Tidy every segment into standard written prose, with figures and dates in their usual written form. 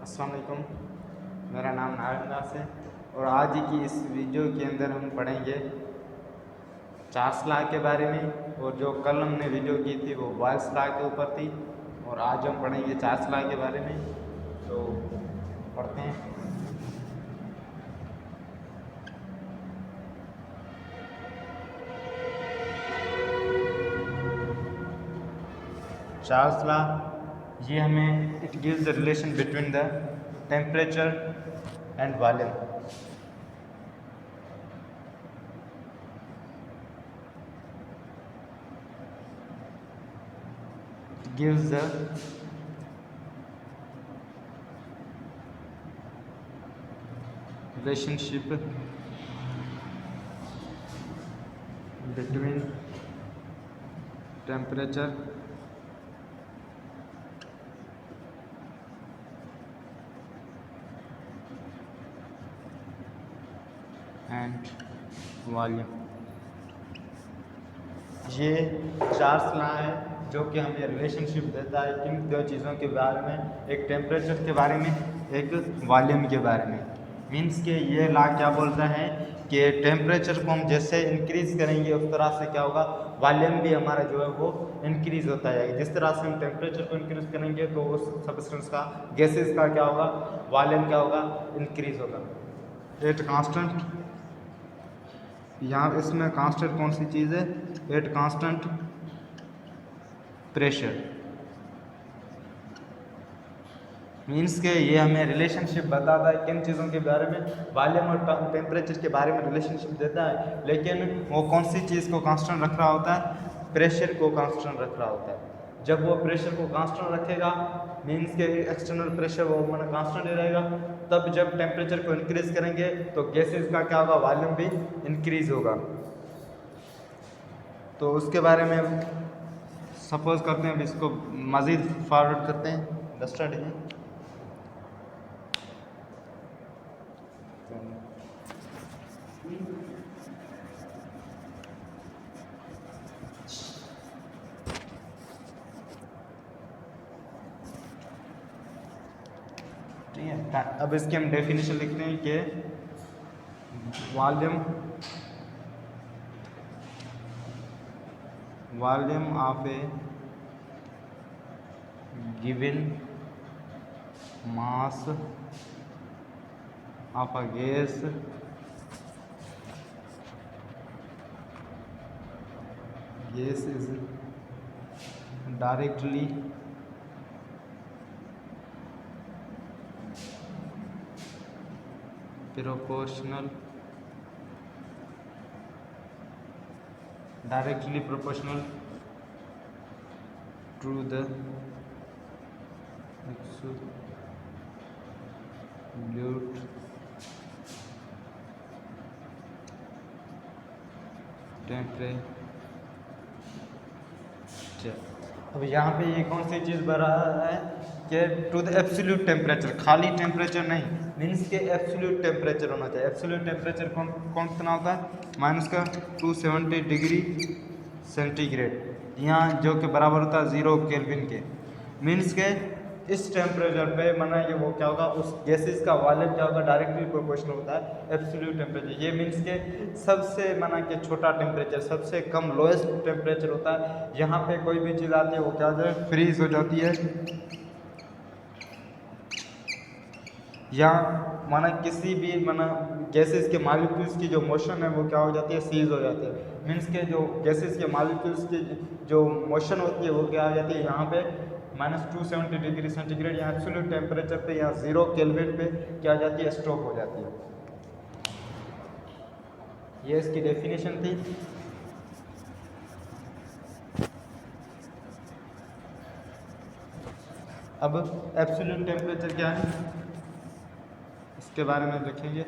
अस्सलाम वालेकुम। मेरा नाम नारायण है और आज की इस वीडियो के अंदर हम पढ़ेंगे चार्ल्स लॉ के बारे में। और जो कल हमने वीडियो की थी वो बॉयल्स लॉ के ऊपर थी और आज हम पढ़ेंगे चार्ल्स लॉ के बारे में। तो पढ़ते हैं। चार्ल्स लॉ ये हमें it gives the relation between the temperature and volume. Gives the relationship between temperature and volume। ये चार्ल्स लॉ है जो कि हमें रिलेशनशिप देता है किन दो चीज़ों के बारे में, एक टेम्परेचर के बारे में, एक वॉल्यूम के बारे में। मीन्स के ये लॉ क्या बोलता है कि टेम्परेचर को हम जैसे इंक्रीज़ करेंगे उस तरह से क्या होगा, वॉल्यूम भी हमारा जो है वो इंक्रीज़ होता जाएगा। जिस तरह से हम टेम्परेचर को इंक्रीज़ करेंगे तो उस सब्सटेंस का, गैसेस का क्या होगा, वॉल्यूम क्या होगा, इंक्रीज़ होगा। एट कांस्टेंट, यहाँ इसमें कांस्टेंट कौन सी चीज़ है, एट कांस्टेंट प्रेशर। मीन्स के ये हमें रिलेशनशिप बताता है किन चीज़ों के बारे में, वॉल्यूम और टेम्परेचर के बारे में रिलेशनशिप देता है, लेकिन वो कौन सी चीज़ को कांस्टेंट रख रहा होता है, प्रेशर को कांस्टेंट रख रहा होता है। जब वो प्रेशर को कांस्टेंट रखेगा, मीन्स के एक्सटर्नल प्रेशर वो माना कांस्टेंट ही रहेगा, तब जब टेम्परेचर को इंक्रीज करेंगे तो गैसेस का क्या होगा, वॉल्यूम भी इंक्रीज होगा। तो उसके बारे में सपोज करते हैं, अब इसको मज़ीद फॉरवर्ड करते हैं द स्टडी। ठीक है, अब इसकी हम डेफिनेशन लिखते हैं कि volume of A given mass of a gas is directly proportional to the absolute temperature. अब यहाँ पे ये कौन सी चीज़ बन रहा है कि टू द एब्सोल्यूट टेम्परेचर, खाली टेम्परेचर नहीं, मीन्स के एब्सोल्यूट टेम्परेचर होना चाहिए। एब्सोल्यूट टेम्परेचर कौन कितना होता है, माइनस का 270 डिग्री सेंटीग्रेड, यहाँ जो कि बराबर होता है 0 केल्विन के। मीन्स के इस टेम्परेचर पे माना ये वो क्या होगा, उस गैसेस का वॉल्यूम क्या होगा, डायरेक्टली प्रोपोर्शनल होता है एब्सोल्यूट टेम्परेचर। ये मीन्स के सबसे माना कि छोटा टेम्परेचर, सबसे कम लोएस्ट टेम्परेचर होता है। यहाँ पे कोई भी चीज़ आती है वो क्या होता है, फ्रीज हो जाती है, या माना किसी भी माना गैसेस के मॉलिक्यूल्स की जो मोशन है वो क्या हो जाती है, सीज हो जाती है। मीन्स के जो गैसेस के मॉलिक्यूल्स की जो मोशन होती है वो क्या आ जाती है, यहाँ पे -270 डिग्री सेंटीग्रेड, यहाँ एब्सोल्यूट टेम्परेचर पे, यहाँ 0 केल्विन पे क्या आ जाती है, स्टॉप हो जाती है। ये इसकी डेफिनेशन थी। अब एब्सोल्यूट टेम्परेचर क्या है इसके बारे में लिखेंगे।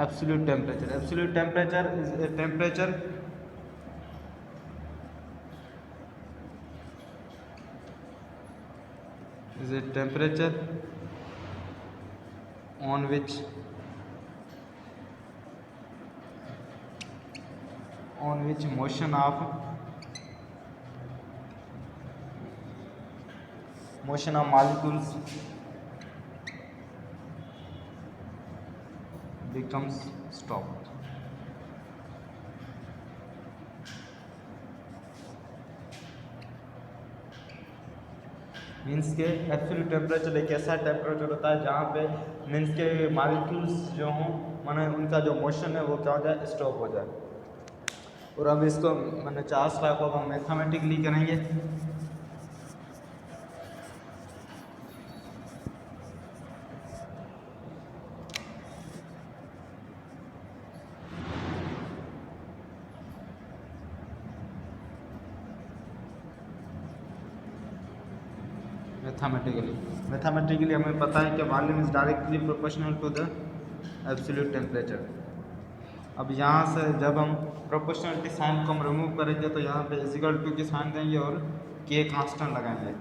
Absolute temperature is a temperature on which on which motion of molecules becomes stopped. Means के एब्सोल्यूट टेम्परेचर एक ऐसा टेम्परेचर होता है जहाँ पे मीन्स के मॉलिक्यूल्स जो हों माने उनका जो मोशन है वो क्या हो जाए, स्टॉप हो जाए। और अब इसको मैंने चार्ज लॉ को हम मैथमेटिकली करेंगे। मैथमेटिकली हमें पता है कि volume is directly proportional to the absolute temperature. अब यहाँ से जब हम प्रोपोर्शनलिटी साइन को हम रिमूव करेंगे तो यहाँ पे इजिकल टू की साइन देंगे और के कांस्टेंट लगाएंगे,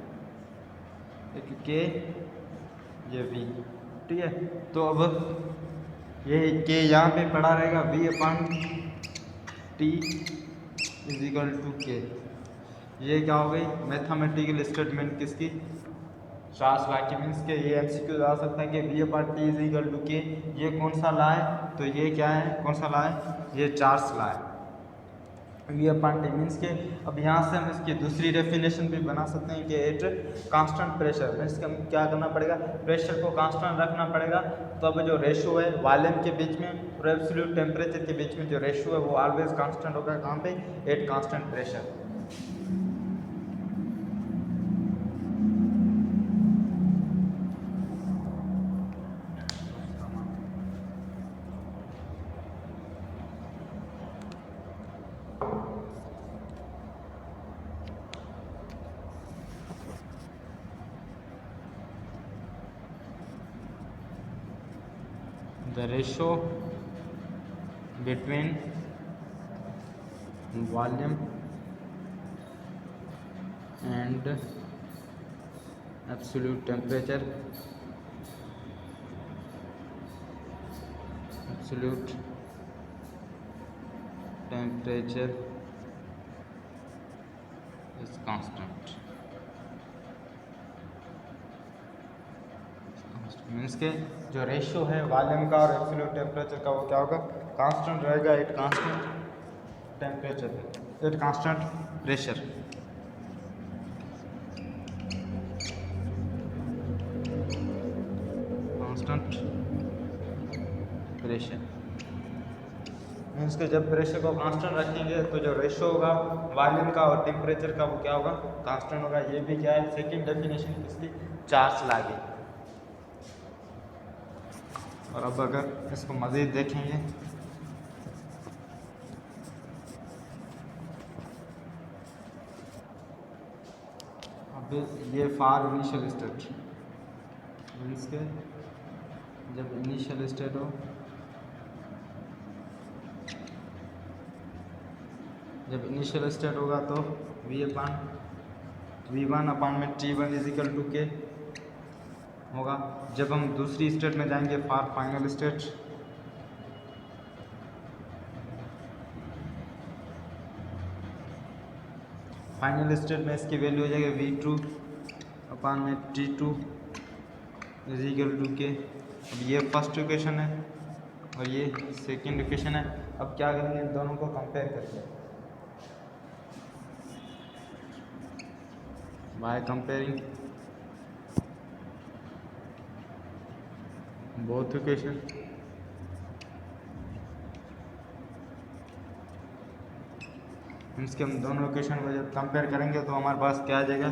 एक के ये वी, ठीक है। तो अब ये के यहाँ पे पड़ा रहेगा V upon T is equal to K. ये क्या हो गई मैथमेटिकल स्टेटमेंट किसकी, चार्ल्स लॉ की। मीन्स के ये एमसीक्यू आ सकता है कि V upon T is equal to K, ये कौन सा लॉ है, तो ये क्या है, कौन सा लॉ है, ये चार्ल्स लॉ है, वी अपॉन टी। मीन्स के अब यहाँ से हम इसकी दूसरी डेफिनेशन भी बना सकते हैं कि एट कांस्टेंट प्रेशर। मीन्स के क्या करना पड़ेगा, प्रेशर को कांस्टेंट रखना पड़ेगा। तो अब जो रेशो है वॉल्यूम के बीच में और एब्सोल्यूट टेम्परेचर के बीच में जो रेशो है वो ऑलवेज कांस्टेंट होगा, कहाँ पे, at constant pressure. The ratio between volume and absolute temperature is constant। Means के जो रेशियो है वॉल्यूम का और एब्सोल्यूट टेम्परेचर का वो क्या होगा, कांस्टेंट रहेगा, at constant temperature, at constant pressure. Constant pressure means के जब प्रेशर को कांस्टेंट रखेंगे तो जो रेशियो होगा वॉल्यूम का और टेम्परेचर का वो क्या होगा, कांस्टेंट होगा। ये भी क्या है, सेकंड डेफिनेशन किसकी, चार्ल्स लॉ की। और अब अगर इसको मज़ीद देखेंगे अब ये फॉर इनिशियल स्टेट, मीन्स के जब इनिशियल स्टेट हो, जब इनिशियल स्टेट होगा तो वी वन अपान में टी वन इजिकल टू के होगा। जब हम दूसरी स्टेट में जाएंगे for final state, final state में इसकी वैल्यू हो जाएगी वी टू अपान में टी टू इजिकल टू के। अब ये फर्स्ट इक्वेशन है और ये सेकंड इक्वेशन है। अब क्या करेंगे, इन दोनों को कंपेयर करके, by comparing both equation, means के हम दोनों इक्वेशन को जब कंपेयर करेंगे तो हमारे पास क्या आ जाएगा,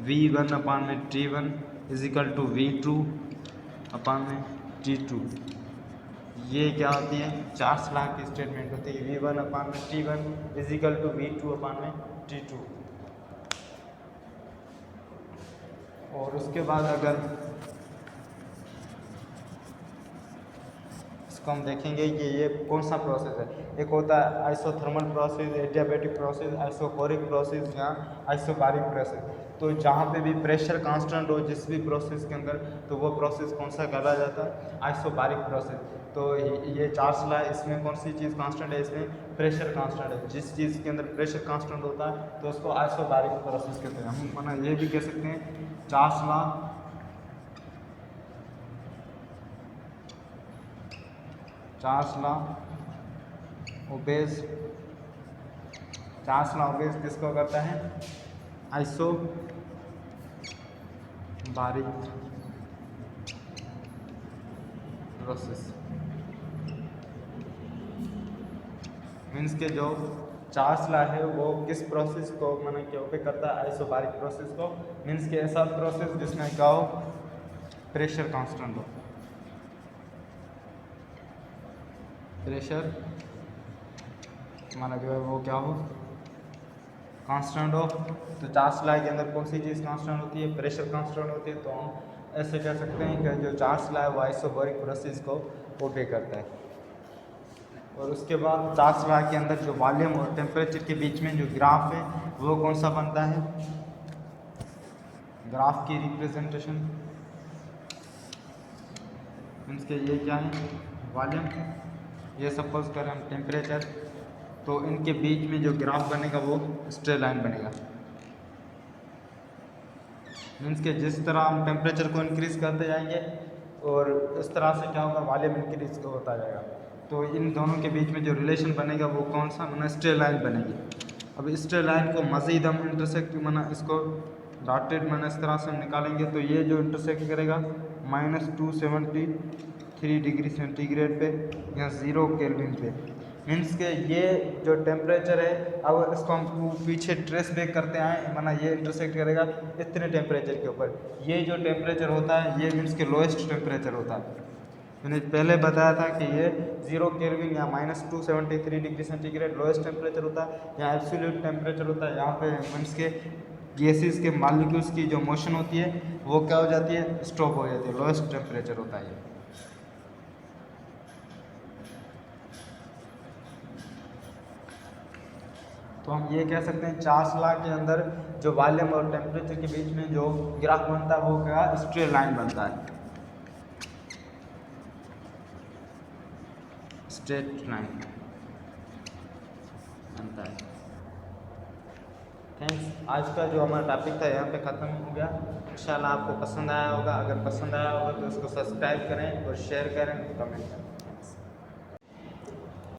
वी वन अपान में T one is equal to V two upon में टी टू। ये क्या होती है, चार्ल्स लॉ की स्टेटमेंट होती है, वी वन अपान में T one is equal to V two upon में टी टू। और उसके बाद अगर इसको हम देखेंगे कि ये कौन सा प्रोसेस है, एक होता है isothermal process, adiabatic process, isochoric process या आइसोबारिक प्रोसेस। तो जहाँ पे भी प्रेशर कांस्टेंट हो जिस भी प्रोसेस के अंदर, तो वो प्रोसेस कौन सा कहा जाता है, आइसोबारिक प्रोसेस। तो ये चार्ल्स लॉ है, इसमें कौन सी चीज़ कांस्टेंट है, इसमें प्रेशर कांस्टेंट है। जिस चीज़ के अंदर प्रेशर कांस्टेंट होता है तो उसको आइसोबैरिक प्रोसेस कहते हैं। हम माना ये भी कह सकते हैं चार्ल्स लॉ ओबेज किसको करता है, आइसोबैरिक प्रोसेस। मीन्स के जो चार्ल्स लॉ है वो किस प्रोसेस को माना क्या पे करता है, आइसोबैरिक प्रोसेस को। मीन्स के ऐसा प्रोसेस जिसमें क्या हो, प्रेशर कांस्टेंट हो, प्रेशर माना जो है वो क्या हो, कांस्टेंट हो। तो चार्ल्स लॉ के अंदर कौन सी चीज़ कांस्टेंट होती है, प्रेशर कांस्टेंट होती है। तो हम ऐसे कह सकते हैं कि जो चार्ल्स लॉ है वो आइसोबैरिक प्रोसेस को ओबे करता है। और उसके बाद चार्ल्स लॉ के अंदर जो वॉल्यूम और टेम्परेचर के बीच में जो ग्राफ है वो कौन सा बनता है, ग्राफ की रिप्रेजेंटेशन। मीन्स के ये क्या है, वॉल्यूम, ये सपोज करें हम टेम्परेचर, तो इनके बीच में जो ग्राफ बनेगा वो स्ट्रेट लाइन बनेगा। मीन्स के जिस तरह हम टेम्परेचर को इंक्रीज़ करते जाएंगे और इस तरह से क्या होगा, वॉल्यूम इंक्रीज होता जाएगा। तो इन दोनों के बीच में जो रिलेशन बनेगा वो कौन सा, माना स्ट्रेट लाइन बनेगी। अब इस स्ट्रेट लाइन को मज़ीद हम इंटरसेक्ट माना इसको डॉटेड माना इस तरह से हम निकालेंगे तो ये जो इंटरसेक्ट करेगा -273 डिग्री सेंटीग्रेड पे या 0 केल्विन पे। मीन्स के ये जो टेम्परेचर है, अब इसको हम पीछे ट्रेस बैक करते हैं, माना ये इंटरसेक्ट करेगा इतने टेम्परेचर के ऊपर। ये जो टेम्परेचर होता है ये मीन्स के लोएस्ट टेम्परेचर होता है। मैंने पहले बताया था कि ये 0 केल्विन या -273 डिग्री सेंटीग्रेड लोएस्ट टेम्परेचर होता है, या एब्सोल्यूट टेम्परेचर होता है। यहाँ पे मीन्स के गैसेस के मॉलिक्यूल्स की जो मोशन होती है वो क्या हो जाती है, स्टॉप हो जाती है, लोएस्ट टेम्परेचर होता है ये। तो हम ये कह सकते हैं चार्ल्स लॉ के अंदर जो वॉल्यूम और टेम्परेचर के बीच में जो ग्राफ बनता है वो क्या, स्ट्रेट लाइन बनता है, स्ट्रेट लाइन बनता है। थैंक्स। आज का जो हमारा टॉपिक था यहाँ पे ख़त्म हो गया। इंशाल्लाह आपको पसंद आया होगा। अगर पसंद आया होगा तो इसको सब्सक्राइब करें और शेयर करें, कमेंट करें।